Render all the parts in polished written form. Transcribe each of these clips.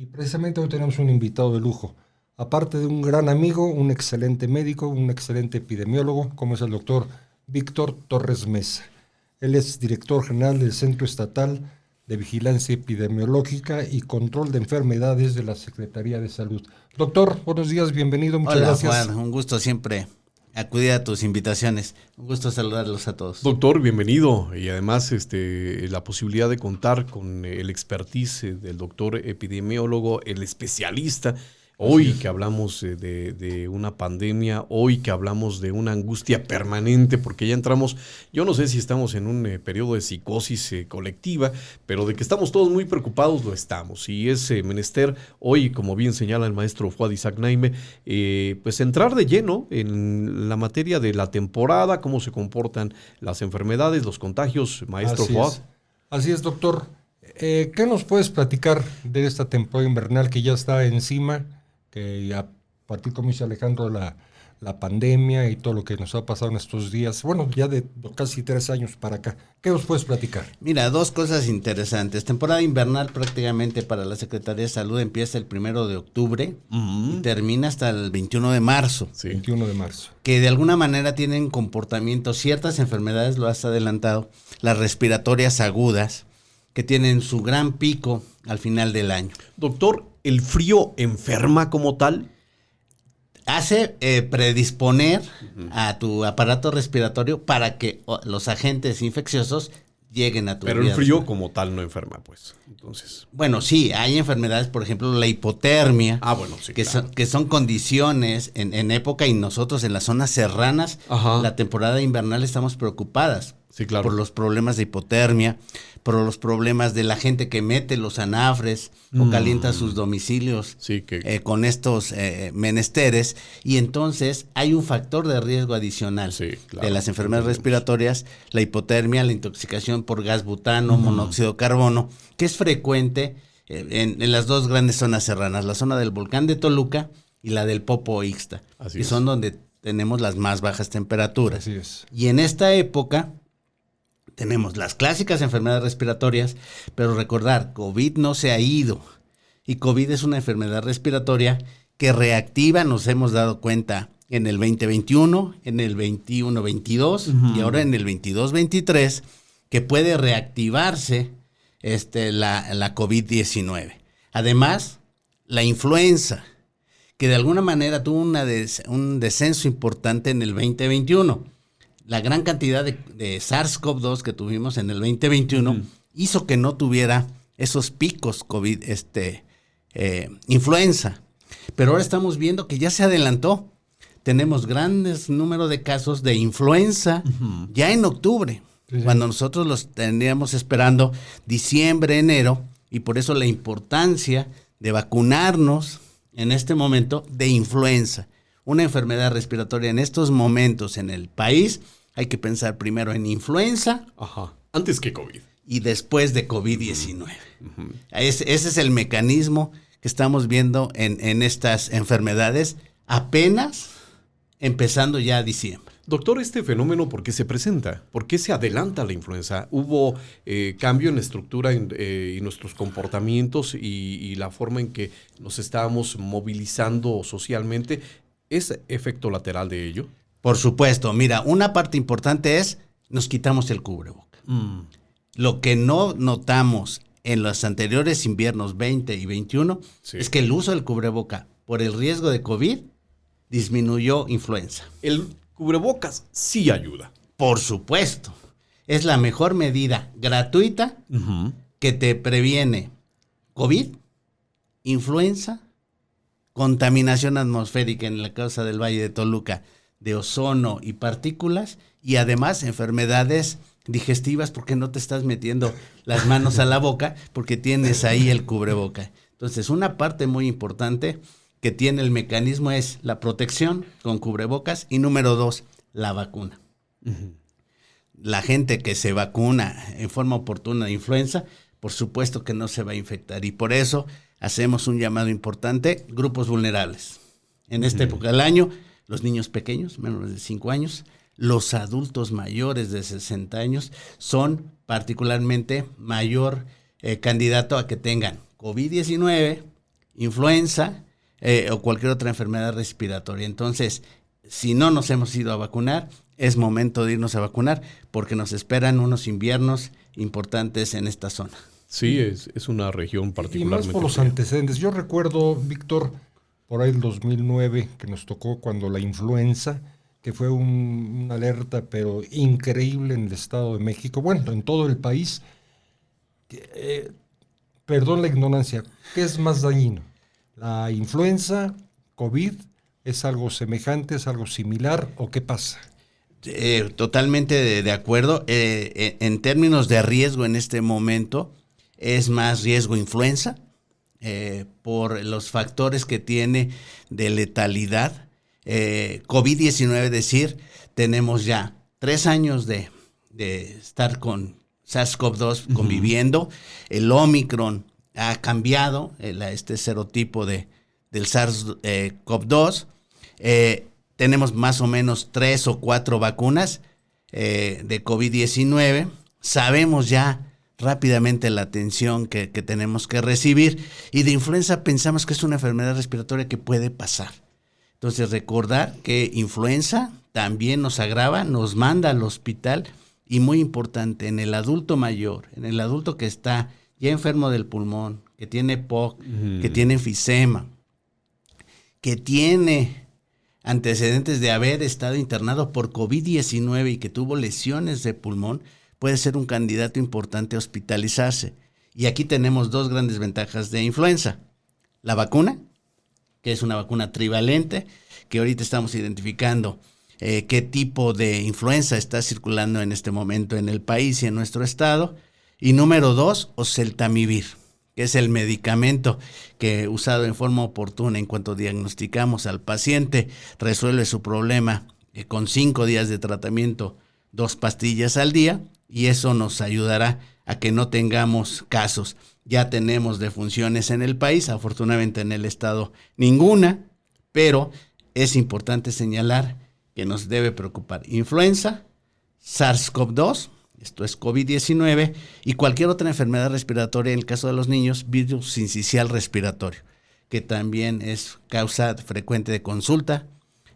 Y precisamente hoy tenemos un invitado de lujo. Aparte de un gran amigo, un excelente médico, un excelente epidemiólogo, como es el doctor Víctor Torres Mesa. Él es director general del Centro Estatal de Vigilancia Epidemiológica y Control de Enfermedades de la Secretaría de Salud. Doctor, buenos días, bienvenido, muchas gracias. Juan, un gusto siempre acudir a tus invitaciones. Un gusto saludarlos a todos. Doctor, bienvenido. Y además la posibilidad de contar con el expertise del doctor epidemiólogo, el especialista. Hoy que hablamos de una pandemia, hoy que hablamos de una angustia permanente, porque ya entramos, yo no sé si estamos en un periodo de psicosis colectiva, pero de que estamos todos muy preocupados, lo estamos. Y es menester hoy, como bien señala el maestro Fuad Isaac Naime, pues entrar de lleno en la materia de la temporada, cómo se comportan las enfermedades, los contagios, maestro Fuad. Así es, doctor. ¿Qué nos puedes platicar de esta temporada invernal que ya está encima? Que a partir, como dice Alejandro, la pandemia y todo lo que nos ha pasado en estos días, bueno, ya de casi 3 años para acá. ¿Qué nos puedes platicar? Mira, dos cosas interesantes. Temporada invernal prácticamente para la Secretaría de Salud empieza el 1 de octubre y termina hasta el 21 de marzo. Sí. 21 de marzo. Que de alguna manera tienen comportamientos, ciertas enfermedades, lo has adelantado, las respiratorias agudas, que tienen su gran pico al final del año. Doctor, ¿el frío enferma como tal? Hace predisponer a tu aparato respiratorio para que los agentes infecciosos lleguen a tu Pero el frío como tal no enferma, pues. Entonces. Bueno, sí, hay enfermedades, por ejemplo, la hipotermia. Sí, que, claro. que son condiciones en época, y nosotros en las zonas serranas, la temporada invernal estamos preocupadas. Sí, claro. Por los problemas de hipotermia, por los problemas de la gente que mete los anafres o calienta sus domicilios con estos menesteres. Y entonces hay un factor de riesgo adicional de las enfermedades respiratorias, la hipotermia, la intoxicación por gas butano, monóxido de carbono, que es frecuente en las dos grandes zonas serranas, la zona del volcán de Toluca y la del Popo Ixta, que son donde tenemos las más bajas temperaturas. Así es. Y en esta época tenemos las clásicas enfermedades respiratorias, pero recordar, COVID no se ha ido. Y COVID es una enfermedad respiratoria que reactiva, nos hemos dado cuenta, en el 2021, en el 21-22 y ahora en el 22-23, que puede reactivarse la COVID-19. Además, la influenza, que de alguna manera tuvo un descenso importante en el 2021. La gran cantidad de SARS-CoV-2 que tuvimos en el 2021 hizo que no tuviera esos picos COVID, influenza. Pero ahora estamos viendo que ya se adelantó. Tenemos grandes números de casos de influenza ya en octubre, cuando nosotros los tendríamos esperando diciembre, enero, y por eso la importancia de vacunarnos en este momento de influenza. Una enfermedad respiratoria en estos momentos en el país, hay que pensar primero en influenza. Antes que COVID. Y después de COVID-19. Ese es el mecanismo que estamos viendo en estas enfermedades, apenas empezando ya diciembre. Doctor, ¿este fenómeno por qué se presenta? ¿Por qué se adelanta la influenza? ¿Hubo cambio en la estructura y nuestros comportamientos y la forma en que nos estábamos movilizando socialmente? ¿Es efecto lateral de ello? Por supuesto. Mira, una parte importante es, nos quitamos el cubreboca. Lo que no notamos en los anteriores inviernos 20 y 21 es que el uso del cubreboca por el riesgo de COVID disminuyó influenza. El cubrebocas sí ayuda. Por supuesto. Es la mejor medida gratuita que te previene COVID, influenza, contaminación atmosférica en la causa del Valle de Toluca, de ozono y partículas, y además enfermedades digestivas porque no te estás metiendo las manos a la boca porque tienes ahí el cubreboca. Entonces, una parte muy importante que tiene el mecanismo es la protección con cubrebocas y número 2, la vacuna. La gente que se vacuna en forma oportuna de influenza, por supuesto que no se va a infectar, y por eso hacemos un llamado importante, grupos vulnerables. En esta época del año, los niños pequeños, menores de 5 años, los adultos mayores de 60 años son particularmente mayor candidato a que tengan COVID-19 influenza o cualquier otra enfermedad respiratoria. Entonces, si no nos hemos ido a vacunar, es momento de irnos a vacunar porque nos esperan unos inviernos importantes en esta zona. Sí, es una región particularmente. Y más por los fría. antecedentes. Yo recuerdo, Víctor, por ahí el 2009, que nos tocó cuando la influenza, que fue una alerta pero increíble en el Estado de México, bueno, en todo el país. Perdón la ignorancia, ¿qué es más dañino? ¿La influenza, COVID, es algo semejante, es algo similar o qué pasa? Totalmente de acuerdo. En términos de riesgo en este momento, es más riesgo influenza por los factores que tiene de letalidad. COVID-19, es decir, tenemos ya 3 años de estar con SARS-CoV-2 conviviendo. El Omicron ha cambiado este serotipo del SARS-CoV-2. Tenemos más o menos 3 o 4 vacunas de COVID-19. Sabemos ya rápidamente la atención que tenemos que recibir. Y de influenza pensamos que es una enfermedad respiratoria que puede pasar. Entonces, recordar que influenza también nos agrava, nos manda al hospital. Y muy importante, en el adulto mayor, en el adulto que está ya enfermo del pulmón, que tiene POC, que tiene enfisema, que tiene antecedentes de haber estado internado por COVID-19 y que tuvo lesiones de pulmón, puede ser un candidato importante a hospitalizarse. Y aquí tenemos 2 grandes ventajas de influenza. La vacuna, que es una vacuna trivalente, que ahorita estamos identificando qué tipo de influenza está circulando en este momento en el país y en nuestro estado. Y número 2, oseltamivir, que es el medicamento que usado en forma oportuna en cuanto diagnosticamos al paciente, resuelve su problema con 5 días de tratamiento, 2 pastillas al día, y eso nos ayudará a que no tengamos casos. Ya tenemos defunciones en el país, afortunadamente en el estado ninguna, pero es importante señalar que nos debe preocupar influenza, SARS-CoV-2, esto es COVID-19, y cualquier otra enfermedad respiratoria, en el caso de los niños, virus sincicial respiratorio, que también es causa frecuente de consulta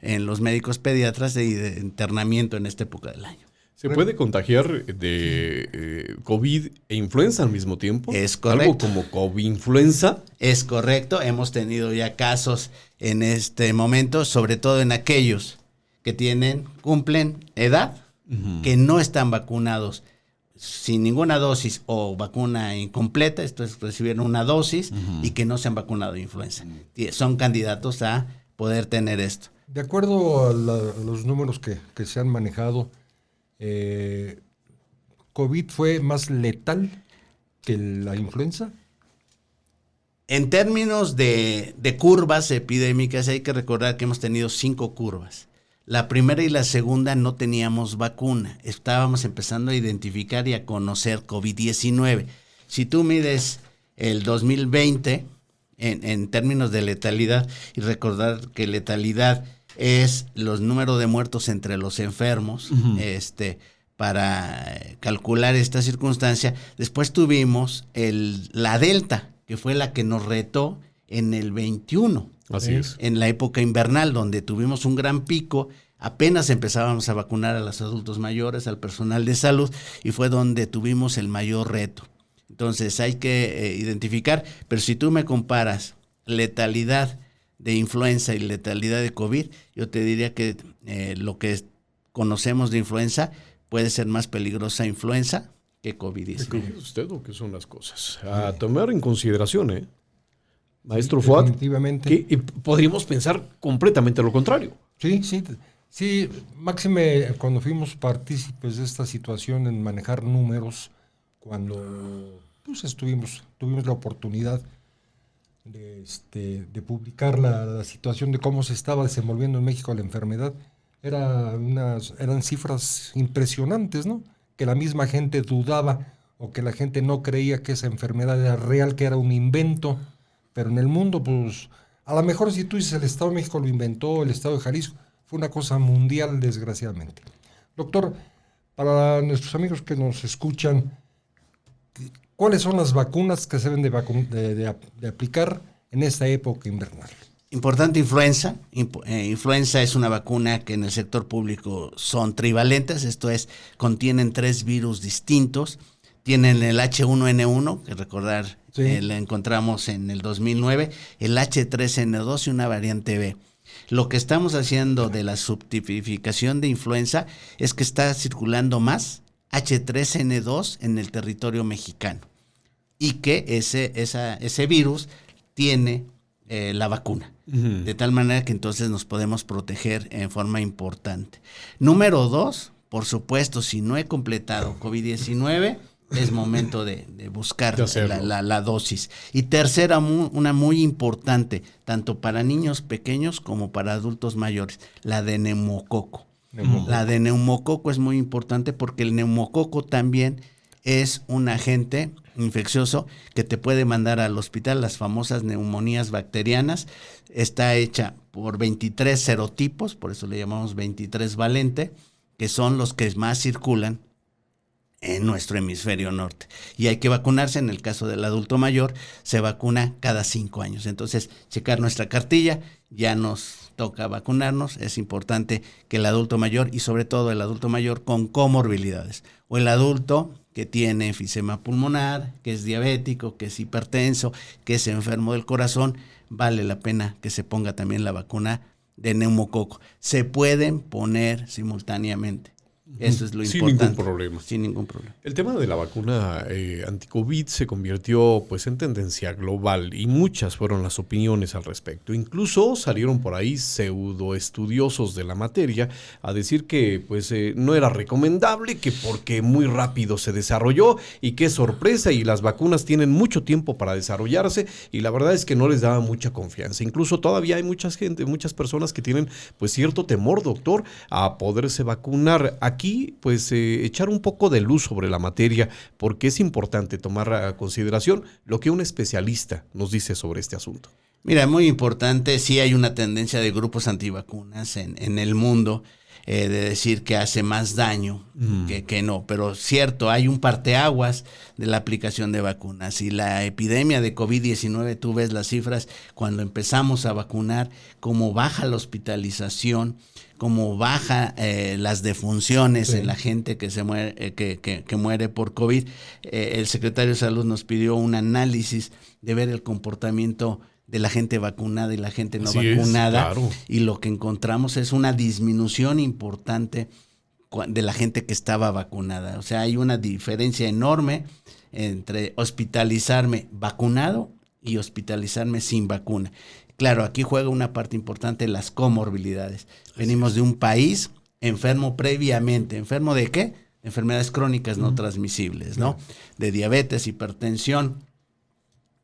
en los médicos pediatras y de internamiento en esta época del año. ¿Se puede contagiar de COVID e influenza al mismo tiempo? Es correcto. ¿Algo como COVID-influenza? Es correcto, hemos tenido ya casos en este momento, sobre todo en aquellos que cumplen edad, que no están vacunados sin ninguna dosis o vacuna incompleta, esto es, recibieron una dosis y que no se han vacunado de influenza. Son candidatos a poder tener esto. De acuerdo a los números que se han manejado, ¿COVID fue más letal que la influenza? En términos de curvas epidémicas, hay que recordar que hemos tenido 5 curvas. La primera y la segunda no teníamos vacuna. Estábamos empezando a identificar y a conocer COVID-19. Si tú mides el 2020 en términos de letalidad, y recordar que letalidad es los números de muertos entre los enfermos, para calcular esta circunstancia. Después tuvimos la Delta, que fue la que nos retó en el 21. Así es. En la época invernal, donde tuvimos un gran pico, apenas empezábamos a vacunar a los adultos mayores, al personal de salud, y fue donde tuvimos el mayor reto. Entonces hay que identificar, pero si tú me comparas letalidad de influenza y letalidad de COVID, yo te diría que lo que conocemos de influenza puede ser más peligrosa influenza que COVID-19. ¿Qué cree usted o qué son las cosas? A tomar en consideración, Maestro Fuad, definitivamente. que podríamos pensar completamente lo contrario. Sí, máxime cuando fuimos partícipes de esta situación en manejar números, cuando pues tuvimos la oportunidad de publicar la situación de cómo se estaba desenvolviendo en México la enfermedad, eran cifras impresionantes, ¿no? Que la misma gente dudaba o que la gente no creía que esa enfermedad era real, que era un invento. Pero en el mundo, pues, a lo mejor si tú dices el Estado de México lo inventó, el Estado de Jalisco, fue una cosa mundial, desgraciadamente. Doctor, para nuestros amigos que nos escuchan, ¿cuáles son las vacunas que se deben de aplicar en esta época invernal? Importante influenza. Influenza es una vacuna que en el sector público son trivalentes, esto es, contienen 3 virus distintos. Tienen el H1N1, que recordar, sí, la encontramos en el 2009, el H3N2 y una variante B. Lo que estamos haciendo de la subtipificación de influenza es que está circulando más H3N2 en el territorio mexicano y que ese virus tiene la vacuna. Uh-huh. De tal manera que entonces nos podemos proteger en forma importante. Número 2, por supuesto, si no he completado COVID-19, es momento de buscar la dosis. Y tercera, una muy importante, tanto para niños pequeños como para adultos mayores, la de neumococo. La de neumococo es muy importante porque el neumococo también es un agente infeccioso que te puede mandar al hospital, las famosas neumonías bacterianas. Está hecha por 23 serotipos, por eso le llamamos 23 valente, que son los que más circulan en nuestro hemisferio norte. Y hay que vacunarse. En el caso del adulto mayor, se vacuna cada 5 años. Entonces, checar nuestra cartilla, ya nos toca vacunarnos. Es importante que el adulto mayor, y sobre todo el adulto mayor con comorbilidades, o el adulto que tiene enfisema pulmonar, que es diabético, que es hipertenso, que es enfermo del corazón, vale la pena que se ponga también la vacuna de neumococo. Se pueden poner simultáneamente. Eso es lo importante. Sin ningún problema. Sin ningún problema. El tema de la vacuna anti-COVID se convirtió pues en tendencia global y muchas fueron las opiniones al respecto. Incluso salieron por ahí pseudoestudiosos de la materia a decir que pues no era recomendable, que porque muy rápido se desarrolló y qué sorpresa, y las vacunas tienen mucho tiempo para desarrollarse, y la verdad es que no les daba mucha confianza. Incluso todavía hay muchas personas que tienen pues cierto temor, doctor, a poderse vacunar. Aquí, pues, echar un poco de luz sobre la materia, porque es importante tomar a consideración lo que un especialista nos dice sobre este asunto. Mira, muy importante, sí hay una tendencia de grupos antivacunas en el mundo, de decir que hace más daño que no, pero cierto, hay un parteaguas de la aplicación de vacunas. Y la epidemia de COVID-19, tú ves las cifras cuando empezamos a vacunar, cómo baja la hospitalización, cómo baja las defunciones en la gente que se muere, que muere por COVID. El secretario de Salud nos pidió un análisis de ver el comportamiento de la gente vacunada y la gente no vacunada. Claro. Y lo que encontramos es una disminución importante de la gente que estaba vacunada. O sea, hay una diferencia enorme entre hospitalizarme vacunado y hospitalizarme sin vacuna. Claro, aquí juega una parte importante las comorbilidades. Venimos de un país enfermo previamente. ¿Enfermo de qué? Enfermedades crónicas no transmisibles, ¿no? De diabetes, hipertensión,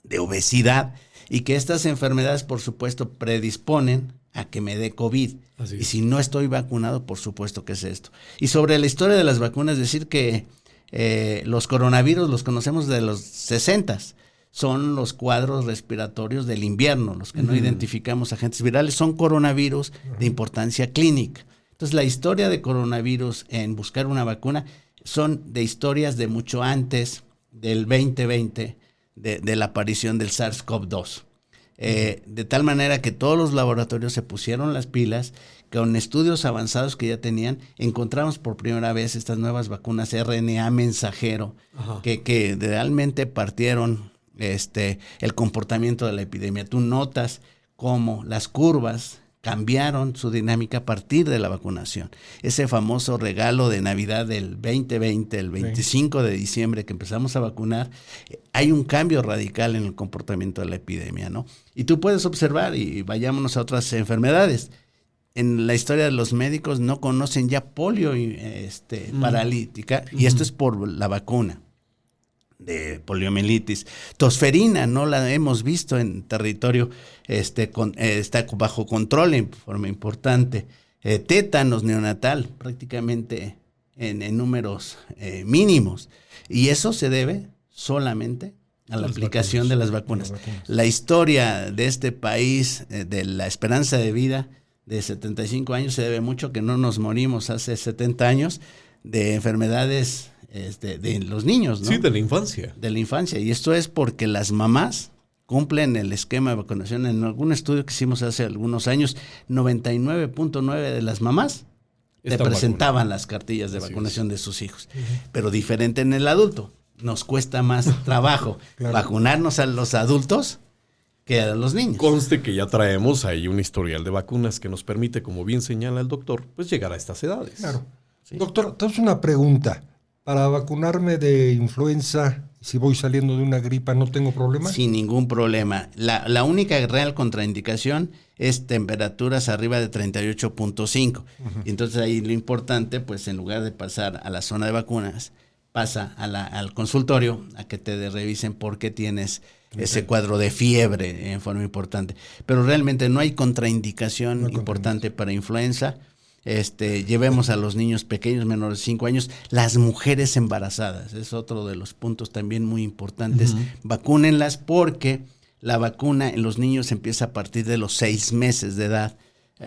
de obesidad, y que estas enfermedades, por supuesto, predisponen a que me dé COVID. Y si no estoy vacunado, por supuesto que es esto. Y sobre la historia de las vacunas, decir que los coronavirus los conocemos de los 60s. Son los cuadros respiratorios del invierno, los que no identificamos agentes virales, son coronavirus de importancia clínica. Entonces, la historia de coronavirus en buscar una vacuna son de historias de mucho antes del 2020, de la aparición del SARS-CoV-2. De tal manera que todos los laboratorios se pusieron las pilas, con estudios avanzados que ya tenían, encontramos por primera vez estas nuevas vacunas RNA mensajero, que realmente partieron el comportamiento de la epidemia. Tú notas cómo las curvas cambiaron su dinámica a partir de la vacunación. Ese famoso regalo de Navidad del 2020, el 25 de diciembre que empezamos a vacunar, hay un cambio radical en el comportamiento de la epidemia, ¿no? Y tú puedes observar, y vayámonos a otras enfermedades. En la historia de los médicos no conocen ya polio paralítica, y esto es por la vacuna de poliomielitis. Tosferina no la hemos visto en territorio, está bajo control en forma importante. Tétanos neonatal prácticamente en números mínimos, y eso se debe solamente a la aplicación de las vacunas. La historia de este país, de la esperanza de vida de 75 años, se debe mucho que no nos morimos hace 70 años de enfermedades de los niños, ¿no? Sí, de la infancia. De la infancia. Y esto es porque las mamás cumplen el esquema de vacunación. En algún estudio que hicimos hace algunos años, 99.9 de las mamás te presentaban las cartillas de vacunación de sus hijos. Pero diferente en el adulto. Nos cuesta más trabajo vacunarnos a los adultos que a los niños. Conste que ya traemos ahí un historial de vacunas que nos permite, como bien señala el doctor, pues llegar a estas edades. Claro. Sí. Doctor, entonces una pregunta. ¿Para vacunarme de influenza, si voy saliendo de una gripa, no tengo problema? Sin ningún problema. La única real contraindicación es temperaturas arriba de 38.5. Y entonces ahí lo importante, pues en lugar de pasar a la zona de vacunas, pasa al consultorio a que te revisen por qué tienes ese cuadro de fiebre en forma importante. Pero realmente no hay contraindicación importante para influenza. Llevemos a los niños pequeños menores de 5 años, las mujeres embarazadas, es otro de los puntos también muy importantes. Vacúnenlas porque la vacuna en los niños empieza a partir de los 6 meses de edad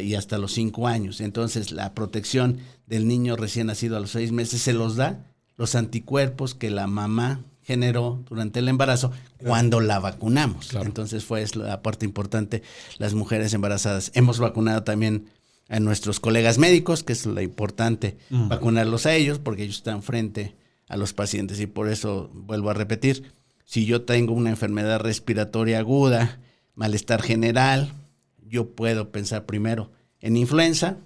y hasta los 5 años. Entonces la protección del niño recién nacido a los 6 meses se los da los anticuerpos que la mamá generó durante el embarazo cuando la vacunamos. Claro. Entonces fue la parte importante, las mujeres embarazadas. Hemos vacunado también a nuestros colegas médicos, que es lo importante, vacunarlos a ellos, porque ellos están frente a los pacientes. Y por eso, vuelvo a repetir, si yo tengo una enfermedad respiratoria aguda, malestar general, yo puedo pensar primero en influenza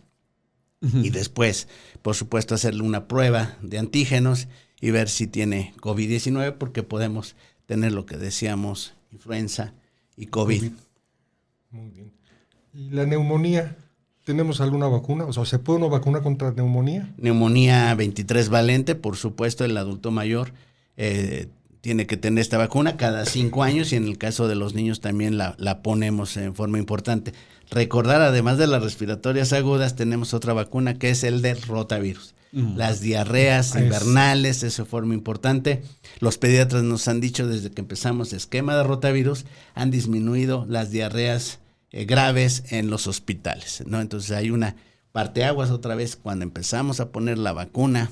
y después, por supuesto, hacerle una prueba de antígenos y ver si tiene COVID-19, porque podemos tener lo que decíamos, influenza y COVID. Muy bien. ¿Y la neumonía? ¿Tenemos alguna vacuna? O sea, ¿se puede uno vacunar contra neumonía? Neumonía 23 valente, por supuesto, el adulto mayor tiene que tener esta vacuna cada 5 años y en el caso de los niños también la ponemos en forma importante. Recordar, además de las respiratorias agudas, tenemos otra vacuna que es el del rotavirus. Las diarreas invernales, eso de forma importante. Los pediatras nos han dicho desde que empezamos el esquema de rotavirus, han disminuido las diarreas graves en los hospitales, ¿no? Entonces hay una parteaguas otra vez cuando empezamos a poner la vacuna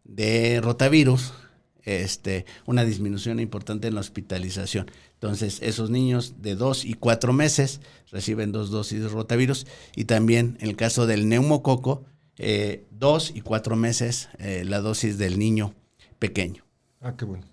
de rotavirus, una disminución importante en la hospitalización. Entonces esos niños de 2 y 4 meses reciben 2 dosis de rotavirus y también en el caso del neumococo, 2 y 4 meses la dosis del niño pequeño. Ah, qué bueno.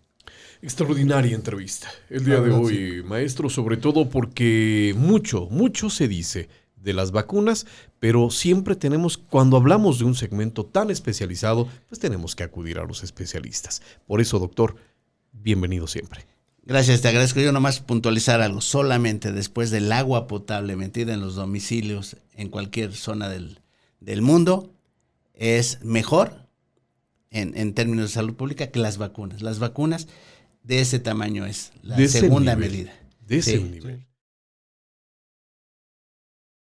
Extraordinaria entrevista el día de hoy, sí, maestro, sobre todo porque mucho se dice de las vacunas, pero siempre tenemos, cuando hablamos de un segmento tan especializado, pues tenemos que acudir a los especialistas. Por eso, doctor, bienvenido siempre. Gracias, te agradezco. Yo nomás puntualizar algo, solamente después del agua potable metida en los domicilios en cualquier zona del mundo, es mejor en términos de salud pública que las vacunas. Las vacunas de ese tamaño es la segunda medida. De ese nivel.